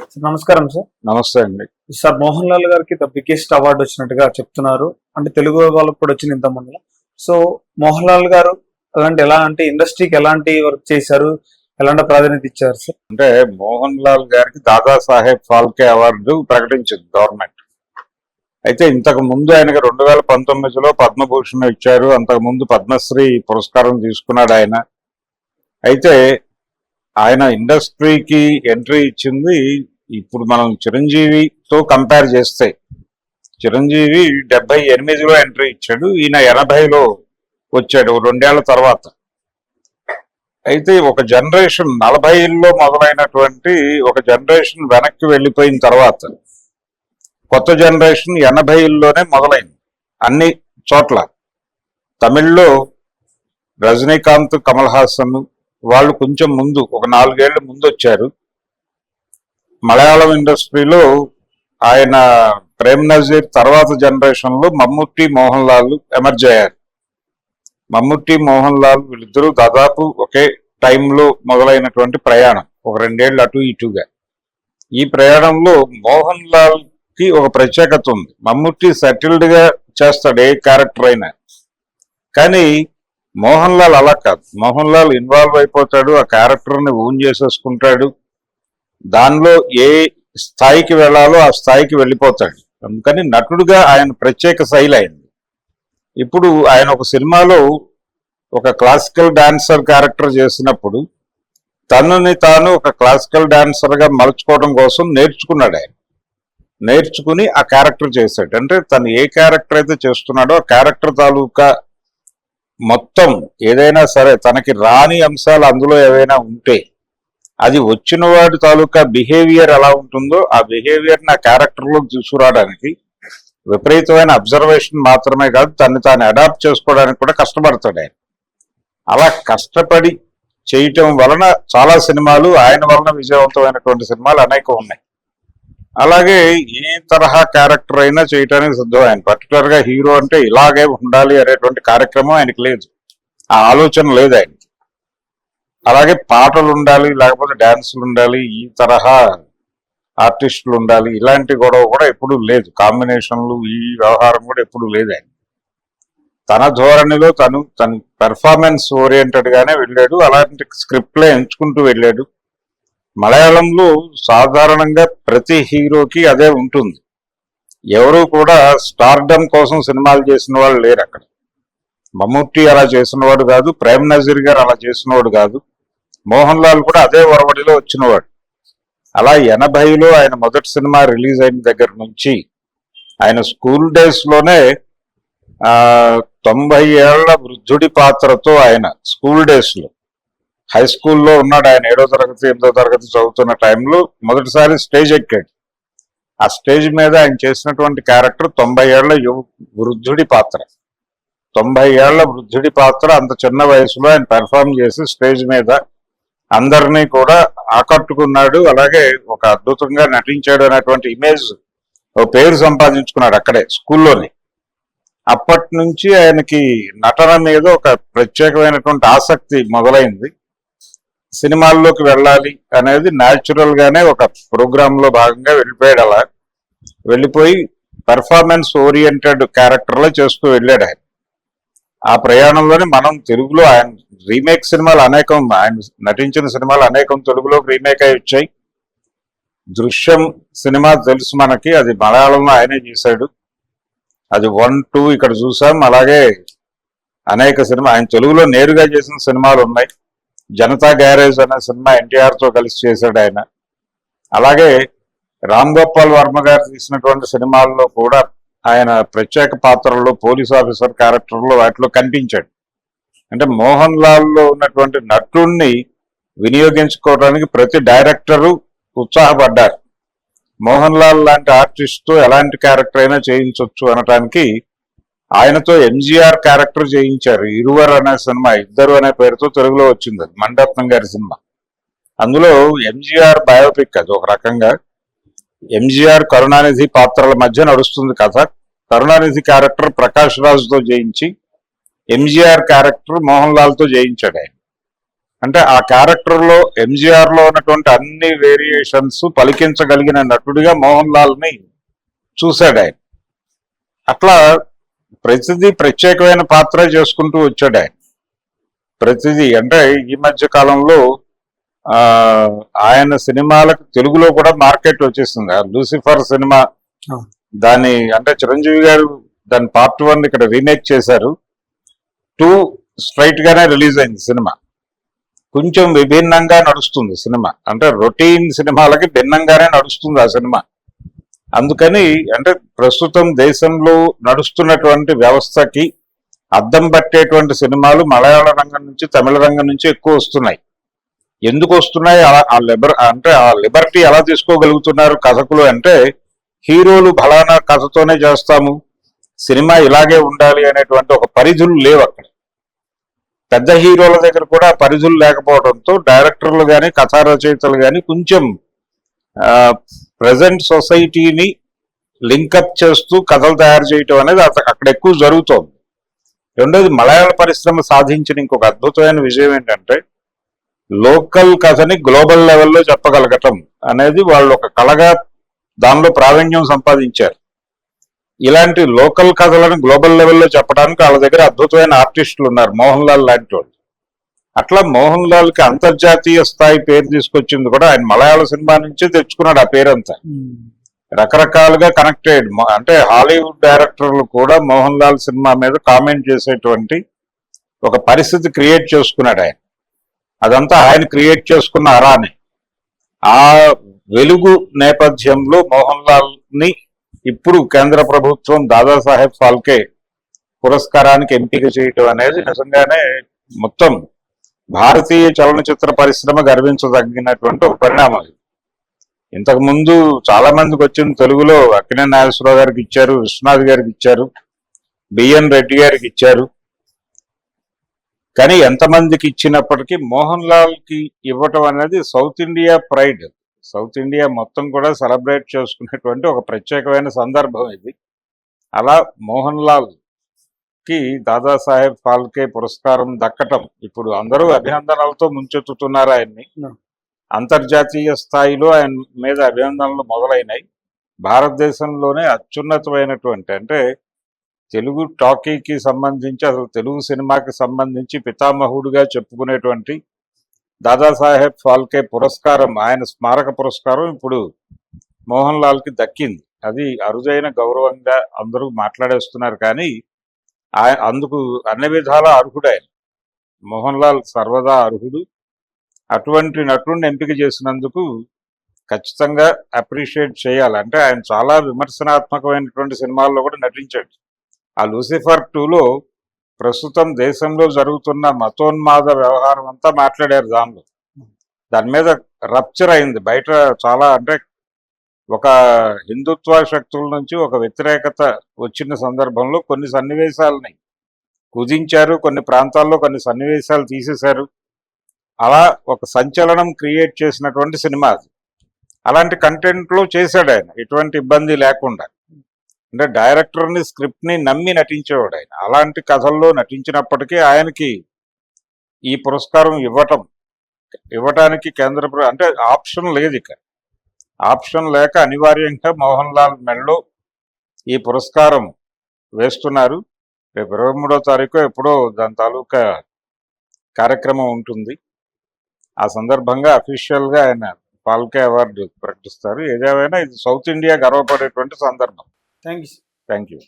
నమస్కారం సార్. నమస్తే అండి. సార్ మోహన్ లాల్ గారికి ద బిగ్గెస్ట్ అవార్డు వచ్చినట్టుగా చెప్తున్నారు. అంటే తెలుగు వాళ్ళకి కూడా వచ్చింది ఇంతమందిలో. సో మోహన్ లాల్ గారు ఎలా అంటే ఇండస్ట్రీకి ఎలాంటి వర్క్ చేశారు, ఎలాంటి ప్రాధాన్యత ఇచ్చారు సార్? అంటే మోహన్ లాల్ గారికి దాదాసాహెబ్ ఫాల్కే అవార్డు ప్రకటించింది గవర్నమెంట్. అయితే ఇంతకు ముందు ఆయనకి 2019లో పద్మభూషణ్ ఇచ్చారు. అంతకు ముందు పద్మశ్రీ పురస్కారం తీసుకున్నాడు ఆయన. అయితే ఆయన ఇండస్ట్రీకి ఎంట్రీ ఇచ్చింది ఇప్పుడు మనం చిరంజీవితో కంపేర్ చేస్తే, చిరంజీవి 78లో ఎంట్రీ ఇచ్చాడు, ఈయన 80లో వచ్చాడు 2 ఏళ్ల తర్వాత. అయితే ఒక జనరేషన్ 40లో మొదలైనటువంటి ఒక జనరేషన్ వెనక్కి వెళ్ళిపోయిన తర్వాత కొత్త జనరేషన్ 80లోనే మొదలైంది అన్ని చోట్ల. తమిళ్లో రజనీకాంత్, కమల్ హాసన్ వాళ్ళు కొంచెం ముందు, ఒక 4 ఏళ్ల ముందు వచ్చారు. మలయాళం ఇండస్ట్రీలో ఆయన ప్రేమ్ నజీర్ తర్వాత జనరేషన్ లో మమ్ముట్టి, మోహన్ లాల్ ఎమర్జ్ అయ్యారు. మమ్ముట్టి, మోహన్ లాల్ వీళ్ళిద్దరూ దాదాపు ఒకే టైంలో మొదలైనటువంటి ప్రయాణం, ఒక 2 ఏళ్ళు అటు ఇటుగా. ఈ ప్రయాణంలో మోహన్ లాల్ కి ఒక ప్రత్యేకత ఉంది. మమ్ముట్టి సెటిల్డ్ గా చేస్తాడు ఏ క్యారెక్టర్ అయినా, కానీ మోహన్ లాల్ అలా కాదు. మోహన్ లాల్ ఇన్వాల్వ్ అయిపోతాడు, ఆ క్యారెక్టర్ ని ఓన్ చేసేసుకుంటాడు, దానిలో ఏ స్థాయికి వెళ్ళాలో ఆ స్థాయికి వెళ్ళిపోతాడు. అందుకని నటుడుగా ఆయన ప్రత్యేక శైలి అయింది. ఇప్పుడు ఆయన ఒక సినిమాలో ఒక క్లాసికల్ డాన్సర్ క్యారెక్టర్ చేసినప్పుడు తనని తాను ఒక క్లాసికల్ డాన్సర్ గా మలుచుకోవడం కోసం నేర్చుకున్నాడు. ఆయన నేర్చుకుని ఆ క్యారెక్టర్ చేశాడు. అంటే తను ఏ క్యారెక్టర్ అయితే చేస్తున్నాడో ఆ క్యారెక్టర్ తాలూకా మొత్తం ఏదైనా సరే తనకి రాని అంశాలు అందులో ఏవైనా ఉంటే అది వచ్చిన వాడి తాలూకా బిహేవియర్ ఎలా ఉంటుందో ఆ బిహేవియర్ నా క్యారెక్టర్లో తీసుకురావడానికి విపరీతమైన అబ్జర్వేషన్ మాత్రమే కాదు, తను తాను అడాప్ట్ చేసుకోవడానికి కూడా కష్టపడతాడు ఆయన. అలా కష్టపడి చేయటం వలన చాలా సినిమాలు ఆయన వలన విజయవంతమైనటువంటి సినిమాలు అనేకం ఉన్నాయి. అలాగే ఏ తరహా క్యారెక్టర్ అయినా చేయటానికి సిద్ధం ఆయన. పర్టికులర్ గా హీరో అంటే ఇలాగే ఉండాలి అనేటువంటి కార్యక్రమం ఆయనకి లేదు, ఆ ఆలోచన లేదు ఆయన. అలాగే పాటలు ఉండాలి, లేకపోతే డాన్సులు ఉండాలి, ఈ తరహా ఆర్టిస్టులు ఉండాలి, ఇలాంటి గొడవ కూడా ఎప్పుడూ లేదు. కాంబినేషన్లు ఈ వ్యవహారం కూడా ఎప్పుడూ లేదు ఆయన. తన ధోరణిలో తన పెర్ఫార్మెన్స్ ఓరియంటెడ్ గానే వెళ్ళాడు. అలాంటి స్క్రిప్ట్లే ఎంచుకుంటూ వెళ్ళాడు. మలయాళంలో సాధారణంగా ప్రతి హీరోకి అదే ఉంటుంది. ఎవరు కూడా స్టార్డమ్ కోసం సినిమాలు చేసిన వాళ్ళు లేరు అక్కడ. మమ్ముట్టి అలా చేసినవాడు కాదు, ప్రేమ్ నజీర్ గారు అలా చేసినవాడు కాదు, మోహన్ లాల్ కూడా అదే ఒరవడిలో వచ్చినవాడు. అలా 80లో ఆయన మొదటి సినిమా రిలీజ్ అయిన దగ్గర నుంచి ఆయన స్కూల్ డేస్ లోనే 90 ఏళ్ల వృద్ధుడి పాత్రతో ఆయన స్కూల్ డేస్ లో, హై స్కూల్లో ఉన్నాడు ఆయన, 7వ తరగతి 8వ తరగతి చదువుతున్న టైంలో మొదటిసారి స్టేజ్ ఎక్కాడు. ఆ స్టేజ్ మీద ఆయన చేసినటువంటి క్యారెక్టర్ 90 ఏళ్ల వృద్ధుడి పాత్ర. 90 ఏళ్ల వృద్ధుడి పాత్ర అంత చిన్న వయసులో ఆయన పెర్ఫార్మ్ చేసి స్టేజ్ మీద అందరినీ కూడా ఆకట్టుకున్నాడు. అలాగే ఒక అద్భుతంగా నటించాడు అనేటువంటి ఇమేజ్, ఒక పేరు సంపాదించుకున్నాడు అక్కడే స్కూల్లోనే. అప్పటి నుంచి ఆయనకి నటన మీద ఒక ప్రత్యేకమైనటువంటి ఆసక్తి మొదలైంది. సినిమాల్లోకి వెళ్ళాలి అనేది న్యాచురల్ గానే ఒక ప్రోగ్రామ్ లో భాగంగా వెళ్ళిపోయాడు. అలా వెళ్ళిపోయి పెర్ఫార్మెన్స్ ఓరియంటెడ్ క్యారెక్టర్లో చేస్తూ వెళ్ళాడు ఆయన. ఆ ప్రయాణంలోనే మనం తెలుగులో ఆయన రీమేక్ సినిమాలు అనేకం, ఆయన నటించిన సినిమాలు అనేకం తెలుగులోకి రీమేక్ అయి వచ్చాయి. దృశ్యం సినిమా తెలుసు మనకి, అది మలయాళంలో ఆయనే చేశాడు. అది 1, 2 ఇక్కడ చూసాం. అలాగే అనేక సినిమా ఆయన తెలుగులో నేరుగా చేసిన సినిమాలు ఉన్నాయి. జనతా గ్యారేజ్ అనే సినిమా ఎన్టీఆర్ తో కలిసి చేశాడు ఆయన. అలాగే రామ్ గోపాల్ వర్మ గారు తీసినటువంటి సినిమాల్లో కూడా ఆయన ప్రత్యేక పాత్రల్లో పోలీస్ ఆఫీసర్ క్యారెక్టర్లో వాటిలో కనిపించాడు. అంటే మోహన్ లాల్ లో ఉన్నటువంటి నటుణ్ణి వినియోగించుకోవడానికి ప్రతి డైరెక్టరు ఉత్సాహపడ్డారు. మోహన్ లాల్ లాంటి ఆర్టిస్ట్ తో ఎలాంటి క్యారెక్టర్ అయినా చేయించవచ్చు అనటానికి ఆయనతో ఎంజీఆర్ క్యారెక్టర్ చేయించారు. ఇరువర్ అనే సినిమా, ఇద్దరు అనే పేరుతో తెలుగులో వచ్చింది, అది మణిరత్నం గారి సినిమా. అందులో ఎంజీఆర్ బయోపిక్, అది ఒక రకంగా ఎంజీఆర్ కరుణానిధి పాత్రల మధ్య నడుస్తుంది కథ. కరుణానిధి క్యారెక్టర్ ప్రకాష్ రాజ్ తో చేయించి ఎంజీఆర్ క్యారెక్టర్ మోహన్ లాల్ తో చేయించాడు ఆయన. అంటే ఆ క్యారెక్టర్ లో ఎంజీఆర్ లో ఉన్నటువంటి అన్ని వేరియేషన్స్ పలికించగలిగిన నటుడిగా మోహన్ లాల్ ని చూశాడు ఆయన. అట్లా ప్రతిదీ ప్రత్యేకమైన పాత్ర చేసుకుంటూ వచ్చాడు ఆయన. ప్రతిదీ అంటే ఈ మధ్య కాలంలో ఆయన సినిమాలకు తెలుగులో కూడా మార్కెట్ వచ్చేసింది. ఆ లూసిఫర్ సినిమా దాన్ని అంటే చిరంజీవి గారు దాని పార్ట్ 1 ఇక్కడ రీమేక్ చేశారు. 2 స్ట్రైట్ గానే రిలీజ్ అయింది సినిమా. కొంచెం విభిన్నంగా నడుస్తుంది సినిమా, అంటే రొటీన్ సినిమాలకి భిన్నంగానే నడుస్తుంది ఆ సినిమా. అందుకని అంటే ప్రస్తుతం దేశంలో నడుస్తున్నటువంటి వ్యవస్థకి అద్దం పట్టేటువంటి సినిమాలు మలయాళ రంగం నుంచి తమిళ రంగం నుంచి ఎక్కువ వస్తున్నాయి. ఎందుకు వస్తున్నాయి? ఆ లిబర్టీ ఎలా తీసుకోగలుగుతున్నారు కథకులు అంటే, హీరోలు ఫలానా కథతోనే చేస్తాము, సినిమా ఇలాగే ఉండాలి అనేటువంటి ఒక పరిధులు లేవు అక్కడ. పెద్ద హీరోల దగ్గర కూడా పరిధులు లేకపోవడంతో డైరెక్టర్లు కానీ కథా రచయితలు కానీ కొంచెం ప్రజెంట్ సొసైటీని లింకప్ చేస్తూ కథలు తయారు చేయటం అనేది అక్కడ ఎక్కువ జరుగుతోంది. రెండోది, మలయాళ పరిశ్రమ సాధించిన ఇంకొక అద్భుతమైన విజయం ఏంటంటే లోకల్ కథని గ్లోబల్ లెవెల్లో చెప్పగలగటం అనేది వాళ్ళు ఒక కళగా దానిలో ప్రావీణ్యం సంపాదించారు. ఇలాంటి లోకల్ కథలను గ్లోబల్ లెవెల్లో చెప్పడానికి వాళ్ళ దగ్గర అద్భుతమైన ఆర్టిస్టులు ఉన్నారు, మోహన్ లాల్ లాంటి వాళ్ళు. అట్లా మోహన్ లాల్ కి అంతర్జాతీయ స్థాయి పేరు తీసుకొచ్చింది కూడా ఆయన మలయాళ సినిమా నుంచే తెచ్చుకున్నాడు ఆ పేరంతా. రకరకాలుగా కనెక్టెడ్, అంటే హాలీవుడ్ డైరెక్టర్లు కూడా మోహన్ లాల్ సినిమా మీద కామెంట్ చేసేటువంటి ఒక పరిస్థితి క్రియేట్ చేసుకున్నాడు ఆయన. అదంతా ఆయన క్రియేట్ చేసుకున్న అరాని. ఆ వెలుగు నేపథ్యంలో మోహన్ లాల్ ని ఇప్పుడు కేంద్ర ప్రభుత్వం దాదాసాహెబ్ ఫాల్కే పురస్కారానికి ఎంపిక చేయటం అనేది నిజంగానే మొత్తం భారతీయ చలనచిత్ర పరిశ్రమ గర్వించదగినటువంటి ఒక పరిణామం. ఇంతకు ముందు చాలా మందికి వచ్చింది, తెలుగులో అక్కినేని నాగేశ్వరరావు గారికి ఇచ్చారు, విశ్వనాథ్ గారికి ఇచ్చారు, బిఎన్ రెడ్డి గారికి ఇచ్చారు. కానీ ఎంతమందికి ఇచ్చినప్పటికీ మోహన్ లాల్ కి ఇవ్వటం అనేది south India pride. South India మొత్తం కూడా సెలబ్రేట్ చేసుకునేటువంటి ఒక ప్రత్యేకమైన సందర్భం ఇది. అలా మోహన్ లాల్ కి దాదాసాహెబ్ ఫాల్కే పురస్కారం దక్కటం ఇప్పుడు అందరూ అభినందనలతో ముంచెత్తుతున్నారు ఆయన్ని. అంతర్జాతీయ స్థాయిలో ఆయన మీద అభినందనలు మొదలైనాయి. భారతదేశంలోనే అత్యున్నతమైనటువంటి అంటే తెలుగు టాకీకి సంబంధించి, అసలు తెలుగు సినిమాకి సంబంధించి పితామహుడుగా చెప్పుకునేటువంటి దాదాసాహెబ్ ఫాల్కే పురస్కారం, ఆయన స్మారక పురస్కారం ఇప్పుడు మోహన్ లాల్ కి దక్కింది. అది అరుదైన గౌరవంగా అందరూ మాట్లాడేస్తున్నారు. కానీ అందుకు అన్ని విధాలా అర్హుడు ఆయన. మోహన్ లాల్ సర్వదా అర్హుడు. అటువంటి నటుడిని ఎంపిక చేసినందుకు ఖచ్చితంగా అప్రిషియేట్ చేయాలి. అంటే ఆయన చాలా విమర్శనాత్మకమైనటువంటి సినిమాల్లో కూడా నటించాడు. ఆ లూసిఫర్ 2లో ప్రస్తుతం దేశంలో జరుగుతున్న మతోన్మాద వ్యవహారం అంతా మాట్లాడారు. దాని మీద రప్చర్ అయింది బయట చాలా. అంటే ఒక హిందుత్వ శక్తుల నుంచి ఒక వ్యతిరేకత వచ్చిన సందర్భంలో కొన్ని సన్నివేశాలని కుదించారు, కొన్ని ప్రాంతాల్లో కొన్ని సన్నివేశాలు తీసేశారు. అలా ఒక సంచలనం క్రియేట్ చేసినటువంటి సినిమా అది. అలాంటి కంటెంట్లో చేశాడు ఆయన ఎటువంటి ఇబ్బంది లేకుండా. అంటే డైరెక్టర్ని, స్క్రిప్ట్ని నమ్మి నటించేవాడు ఆయన. అలాంటి కథల్లో నటించినప్పటికీ ఆయనకి ఈ పురస్కారం ఇవ్వటానికి కేంద్ర అంటే ఆప్షన్ లేదు. ఇక ఆప్షన్ లేక అనివార్యంగా మోహన్ లాల్ మెడలో ఈ పురస్కారం వేస్తున్నారు. రేపు 23వ తారీఖు ఎప్పుడో దాని తాలూకా కార్యక్రమం ఉంటుంది. ఆ సందర్భంగా అఫీషియల్గా ఆయన ఫాల్కే అవార్డు ప్రకటిస్తారు. ఏదేమైనా ఇది సౌత్ ఇండియా గర్వపడేటువంటి సందర్భం. Thank you. Thank you.